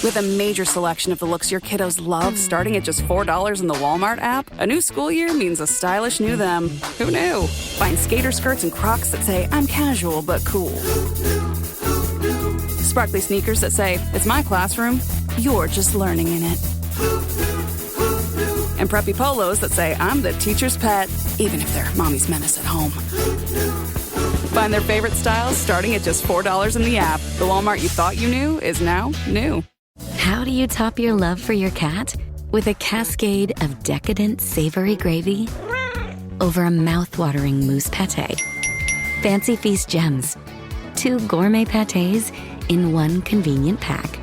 With a major selection of the looks your kiddos love starting at just $4 in the Walmart app, a new school year means a stylish new them. Who knew? Find skater skirts and Crocs that say, I'm casual but cool. Sparkly sneakers that say, it's my classroom, you're just learning in it. And preppy polos that say, I'm the teacher's pet, even if they're mommy's menace at home. Find their favorite styles starting at just $4 in the app. The Walmart you thought you knew is now new. How do you top your love for your cat? With a cascade of decadent savory gravy over a mouth-watering mousse pâté. Fancy Feast Gems. 2 gourmet pâtés in one convenient pack.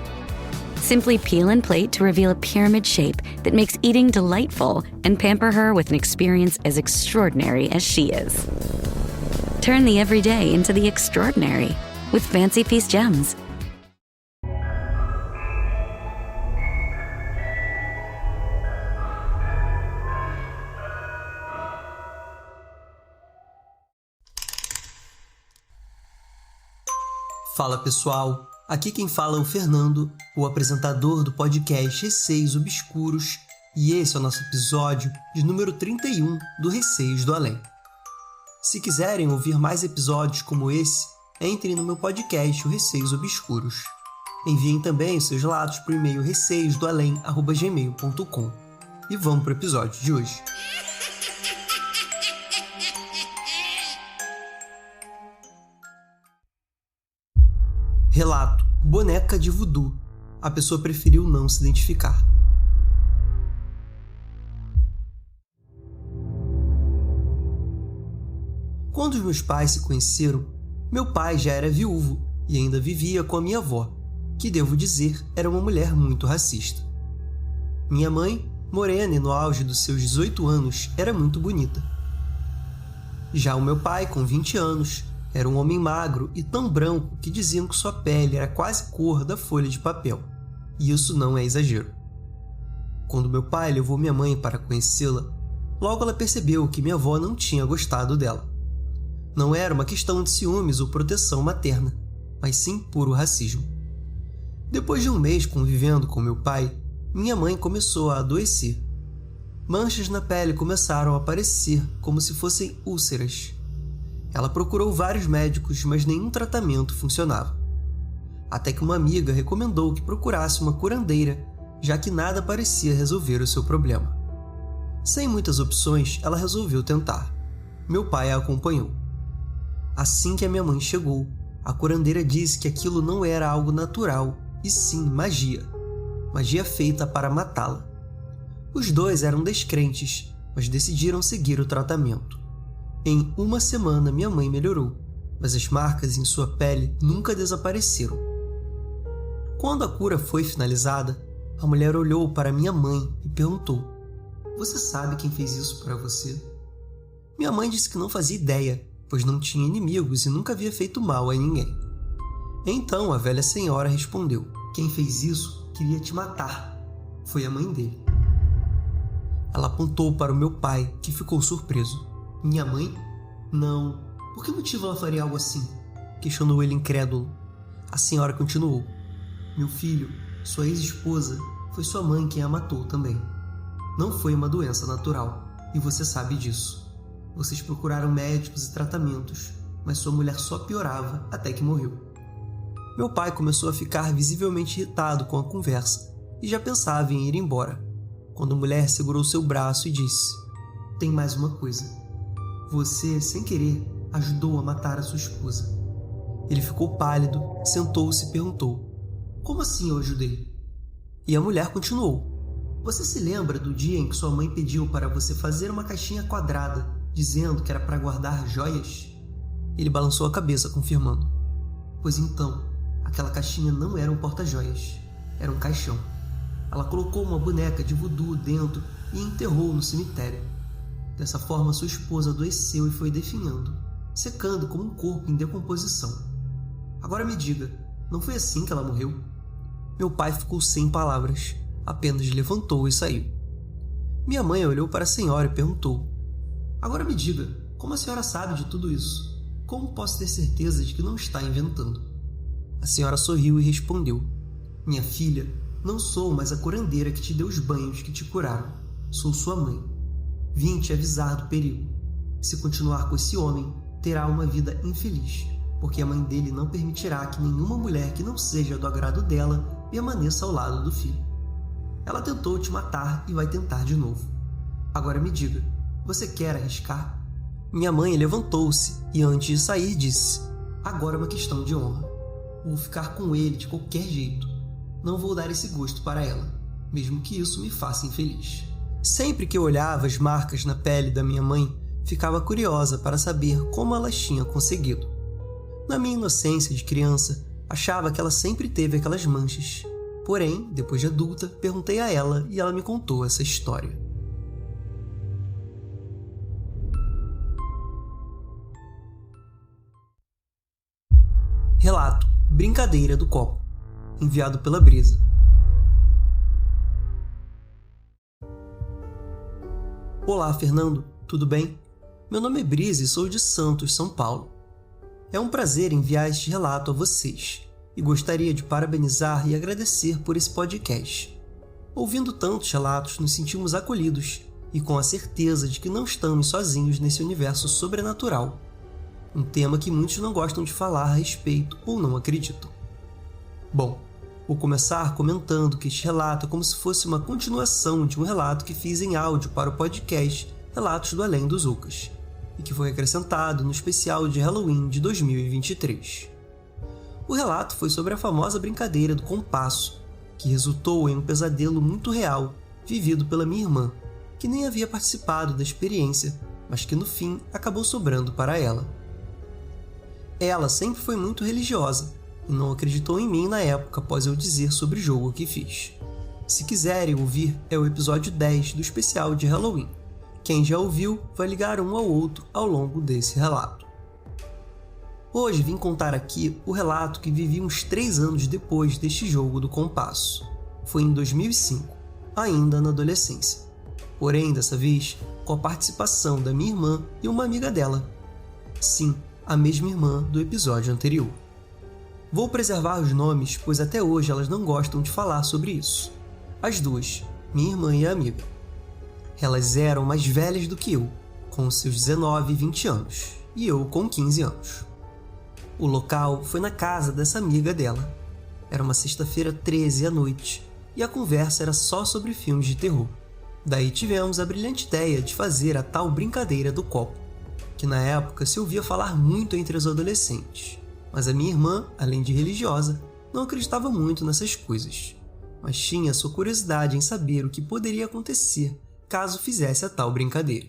Simply peel and plate to reveal a pyramid shape that makes eating delightful and pamper her with an experience as extraordinary as she is. Turn the everyday into the extraordinary with Fancy Feast Gems. Fala pessoal, aqui quem fala é o Fernando, o apresentador do podcast Receios Obscuros, e esse é o nosso episódio de número 31 do Receios do Além. Se quiserem ouvir mais episódios como esse, entrem no meu podcast, o Receios Obscuros. Enviem também os seus relatos por e-mail receiosdoalém@gmail.com. E vamos para o episódio de hoje. Relato: boneca de voodoo. A pessoa preferiu não se identificar. Quando os meus pais se conheceram, meu pai já era viúvo e ainda vivia com a minha avó, que, devo dizer, era uma mulher muito racista. Minha mãe, morena e no auge dos seus 18 anos, era muito bonita. Já o meu pai, com 20 anos, era um homem magro e tão branco que diziam que sua pele era quase cor da folha de papel. E isso não é exagero. Quando meu pai levou minha mãe para conhecê-la, logo ela percebeu que minha avó não tinha gostado dela. Não era uma questão de ciúmes ou proteção materna, mas sim puro racismo. Depois de um mês convivendo com meu pai, minha mãe começou a adoecer. Manchas na pele começaram a aparecer como se fossem úlceras. Ela procurou vários médicos, mas nenhum tratamento funcionava. Até que uma amiga recomendou que procurasse uma curandeira, já que nada parecia resolver o seu problema. Sem muitas opções, ela resolveu tentar. Meu pai a acompanhou. Assim que a minha mãe chegou, a curandeira disse que aquilo não era algo natural, e sim magia. Magia feita para matá-la. Os dois eram descrentes, mas decidiram seguir o tratamento. Em uma semana, minha mãe melhorou, mas as marcas em sua pele nunca desapareceram. Quando a cura foi finalizada, a mulher olhou para minha mãe e perguntou: "Você sabe quem fez isso para você?" Minha mãe disse que não fazia ideia, pois não tinha inimigos e nunca havia feito mal a ninguém. Então a velha senhora respondeu: "Quem fez isso queria te matar. Foi a mãe dele." Ela apontou para o meu pai, que ficou surpreso. "Minha mãe? Não. Por que motivo ela faria algo assim?" questionou ele incrédulo. A senhora continuou: "Meu filho, sua ex-esposa, foi sua mãe quem a matou também. Não foi uma doença natural, e você sabe disso. Vocês procuraram médicos e tratamentos, mas sua mulher só piorava até que morreu." Meu pai começou a ficar visivelmente irritado com a conversa e já pensava em ir embora, quando a mulher segurou seu braço e disse: "Tem mais uma coisa. Você, sem querer, ajudou a matar a sua esposa." Ele ficou pálido, sentou-se e perguntou: "Como assim eu ajudei?" E a mulher continuou: "Você se lembra do dia em que sua mãe pediu para você fazer uma caixinha quadrada, dizendo que era para guardar joias?" Ele balançou a cabeça, confirmando: "Pois então, aquela caixinha não era um porta-joias, era um caixão. Ela colocou uma boneca de voodoo dentro e enterrou no cemitério. Dessa forma, sua esposa adoeceu e foi definhando, secando como um corpo em decomposição. Agora me diga, não foi assim que ela morreu?" Meu pai ficou sem palavras, apenas levantou e saiu. Minha mãe olhou para a senhora e perguntou: "Agora me diga, como a senhora sabe de tudo isso? Como posso ter certeza de que não está inventando?" A senhora sorriu e respondeu: "Minha filha, Não sou mais a curandeira que te deu os banhos que te curaram. Sou sua mãe. Vim te avisar do perigo. Se continuar com esse homem, terá uma vida infeliz, porque a mãe dele não permitirá que nenhuma mulher que não seja do agrado dela permaneça ao lado do filho. Ela tentou te matar e vai tentar de novo. Agora me diga, você quer arriscar? Minha mãe levantou-se e antes de sair disse: agora é uma questão de honra. Vou ficar com ele de qualquer jeito. Não vou dar esse gosto para ela, mesmo que isso me faça infeliz. Sempre que eu olhava as marcas na pele da minha mãe, ficava curiosa para saber como ela tinha conseguido. Na minha inocência de criança, achava que ela sempre teve aquelas manchas. Porém, depois de adulta, perguntei a ela e ela me contou essa história. Relato: Brincadeira do Copo, enviado pela Brisa. Olá, Fernando, tudo bem? Meu nome é Brisa e sou de Santos, São Paulo. É um prazer enviar este relato a vocês e gostaria de parabenizar e agradecer por esse podcast. Ouvindo tantos relatos, nos sentimos acolhidos e com a certeza de que não estamos sozinhos nesse universo sobrenatural, um tema que muitos não gostam de falar a respeito ou não acreditam. Bom, vou começar comentando que este relato é como se fosse uma continuação de um relato que fiz em áudio para o podcast Relatos do Além dos Ucas, e que foi acrescentado no especial de Halloween de 2023. O relato foi sobre a famosa brincadeira do compasso, que resultou em um pesadelo muito real, vivido pela minha irmã, que nem havia participado da experiência, mas que no fim acabou sobrando para ela. Ela sempre foi muito religiosa e não acreditou em mim na época após eu dizer sobre o jogo que fiz. Se quiserem ouvir, é o episódio 10 do especial de Halloween. Quem já ouviu vai ligar um ao outro ao longo desse relato. Hoje vim contar aqui o relato que vivi uns 3 anos depois deste jogo do compasso. Foi em 2005, ainda na adolescência. Porém, dessa vez, com a participação da minha irmã e uma amiga dela. Sim, a mesma irmã do episódio anterior. Vou preservar os nomes, pois até hoje elas não gostam de falar sobre isso. As duas, minha irmã e a amiga. Elas eram mais velhas do que eu, com seus 19 e 20 anos, e eu com 15 anos. O local foi na casa dessa amiga dela. Era uma sexta-feira 13 à noite, e a conversa era só sobre filmes de terror. Daí tivemos a brilhante ideia de fazer a tal brincadeira do copo, que na época se ouvia falar muito entre os adolescentes. Mas a minha irmã, além de religiosa, não acreditava muito nessas coisas, mas tinha sua curiosidade em saber o que poderia acontecer caso fizesse a tal brincadeira.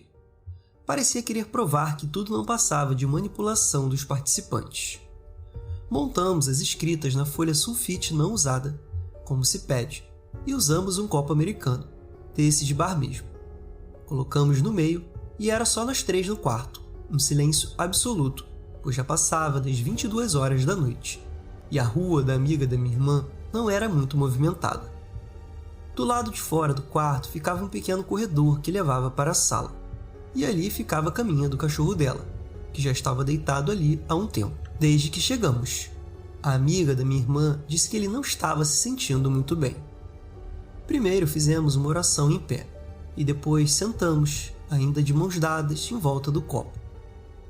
Parecia querer provar que tudo não passava de manipulação dos participantes. Montamos as escritas na folha sulfite não usada, como se pede, e usamos um copo americano, desse de bar mesmo. Colocamos no meio e era só nós 3 no quarto, um silêncio absoluto, pois já passava das 22 horas da noite, e a rua da amiga da minha irmã não era muito movimentada. Do lado de fora do quarto ficava um pequeno corredor que levava para a sala, e ali ficava a caminha do cachorro dela, que já estava deitado ali há um tempo, desde que chegamos. A amiga da minha irmã disse que ele não estava se sentindo muito bem. Primeiro fizemos uma oração em pé, e depois sentamos, ainda de mãos dadas, em volta do copo.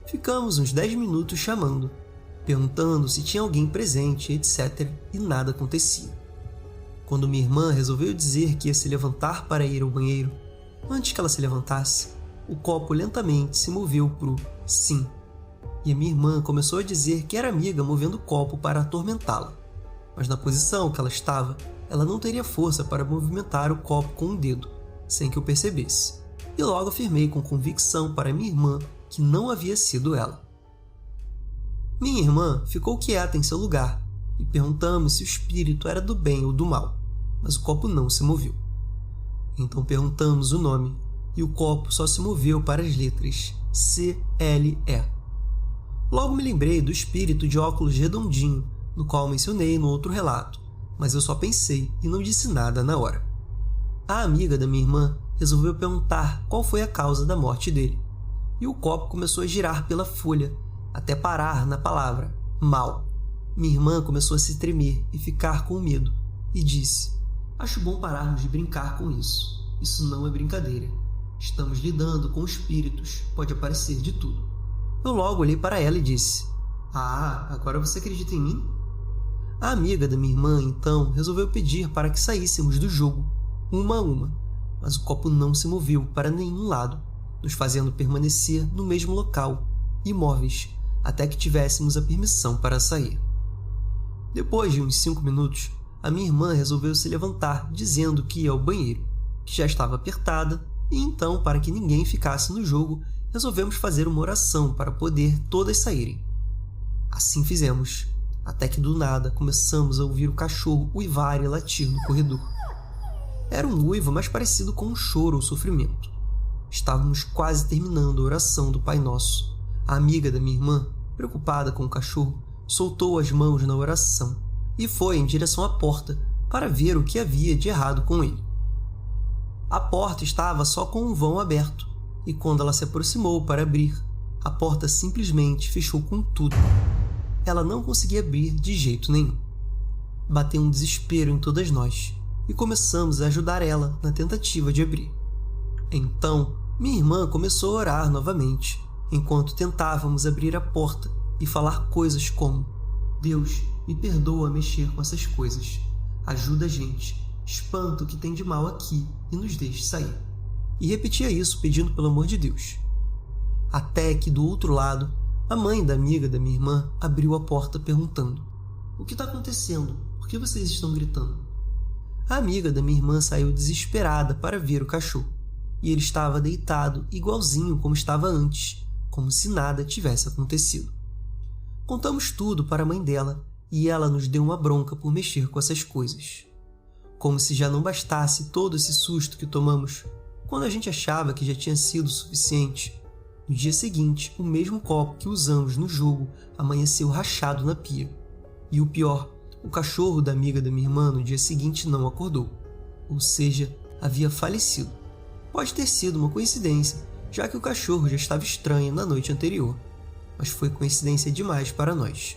Ficamos uns 10 minutos chamando, perguntando se tinha alguém presente, etc., e nada acontecia. Quando minha irmã resolveu dizer que ia se levantar para ir ao banheiro, antes que ela se levantasse, o copo lentamente se moveu pro sim, e a minha irmã começou a dizer que era amiga movendo o copo para atormentá-la, mas na posição que ela estava, ela não teria força para movimentar o copo com um dedo, sem que eu percebesse, e logo afirmei com convicção para minha irmã que não havia sido ela. Minha irmã ficou quieta em seu lugar e perguntamos se o espírito era do bem ou do mal, mas o copo não se moveu. Então perguntamos o nome e o copo só se moveu para as letras C-L-E. Logo me lembrei do espírito de óculos redondinho, no qual mencionei no outro relato, mas eu só pensei e não disse nada na hora. A amiga da minha irmã resolveu perguntar qual foi a causa da morte dele, e o copo começou a girar pela folha, até parar na palavra mal. Minha irmã começou a se tremer e ficar com medo, e disse: Acho bom pararmos de brincar com isso. Isso não é brincadeira. Estamos lidando com espíritos, pode aparecer de tudo. Eu logo olhei para ela e disse: Ah, agora você acredita em mim? A amiga da minha irmã, então, resolveu pedir para que saíssemos do jogo, uma a uma, mas o copo não se moveu para nenhum lado, nos fazendo permanecer no mesmo local, imóveis, até que tivéssemos a permissão para sair. Depois de uns 5 minutos, a minha irmã resolveu se levantar, dizendo que ia ao banheiro, que já estava apertada, e então, para que ninguém ficasse no jogo, resolvemos fazer uma oração para poder todas saírem. Assim fizemos, até que do nada começamos a ouvir o cachorro uivar e latir no corredor. Era um uivo mais parecido com um choro ou sofrimento. Estávamos quase terminando a oração do Pai Nosso. A amiga da minha irmã, preocupada com o cachorro, soltou as mãos na oração e foi em direção à porta para ver o que havia de errado com ele. A porta estava só com um vão aberto, e quando ela se aproximou para abrir, a porta simplesmente fechou com tudo. Ela não conseguia abrir de jeito nenhum. Bateu um desespero em todas nós, e começamos a ajudar ela na tentativa de abrir. Então, minha irmã começou a orar novamente, enquanto tentávamos abrir a porta e falar coisas como: Deus, me perdoa mexer com essas coisas. Ajuda a gente. Espanta o que tem de mal aqui e nos deixe sair. E repetia isso pedindo pelo amor de Deus. Até que, do outro lado, a mãe da amiga da minha irmã abriu a porta perguntando: O que está acontecendo? Por que vocês estão gritando? A amiga da minha irmã saiu desesperada para ver o cachorro, e ele estava deitado igualzinho como estava antes, como se nada tivesse acontecido. Contamos tudo para a mãe dela, e ela nos deu uma bronca por mexer com essas coisas. Como se já não bastasse todo esse susto que tomamos, quando a gente achava que já tinha sido o suficiente, no dia seguinte, o mesmo copo que usamos no jogo amanheceu rachado na pia. E o pior, o cachorro da amiga da minha irmã no dia seguinte não acordou, ou seja, havia falecido. Pode ter sido uma coincidência, já que o cachorro já estava estranho na noite anterior, mas foi coincidência demais para nós,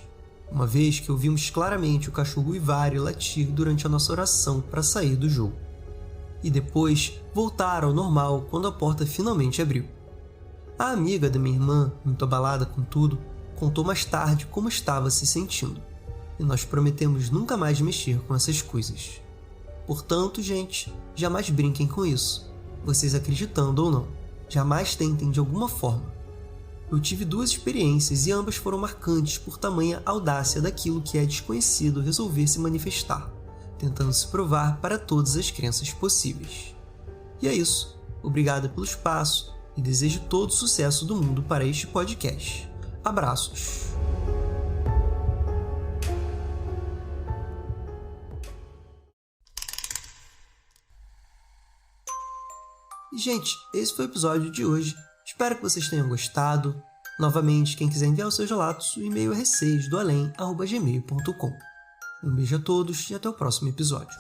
uma vez que ouvimos claramente o cachorro uivar e latir durante a nossa oração para sair do jogo. E depois voltar ao normal quando a porta finalmente abriu. A amiga da minha irmã, muito abalada com tudo, contou mais tarde como estava se sentindo, e nós prometemos nunca mais mexer com essas coisas. Portanto, gente, jamais brinquem com isso, vocês acreditando ou não. Jamais tentem de alguma forma. Eu tive 2 experiências e ambas foram marcantes por tamanha audácia daquilo que é desconhecido resolver se manifestar, tentando se provar para todas as crenças possíveis. E é isso. Obrigado pelo espaço e desejo todo o sucesso do mundo para este podcast. Abraços! E, gente, esse foi o episódio de hoje. Espero que vocês tenham gostado. Novamente, quem quiser enviar os seus relatos, o e-mail é receiosdoalém@gmail.com. Um beijo a todos e até o próximo episódio.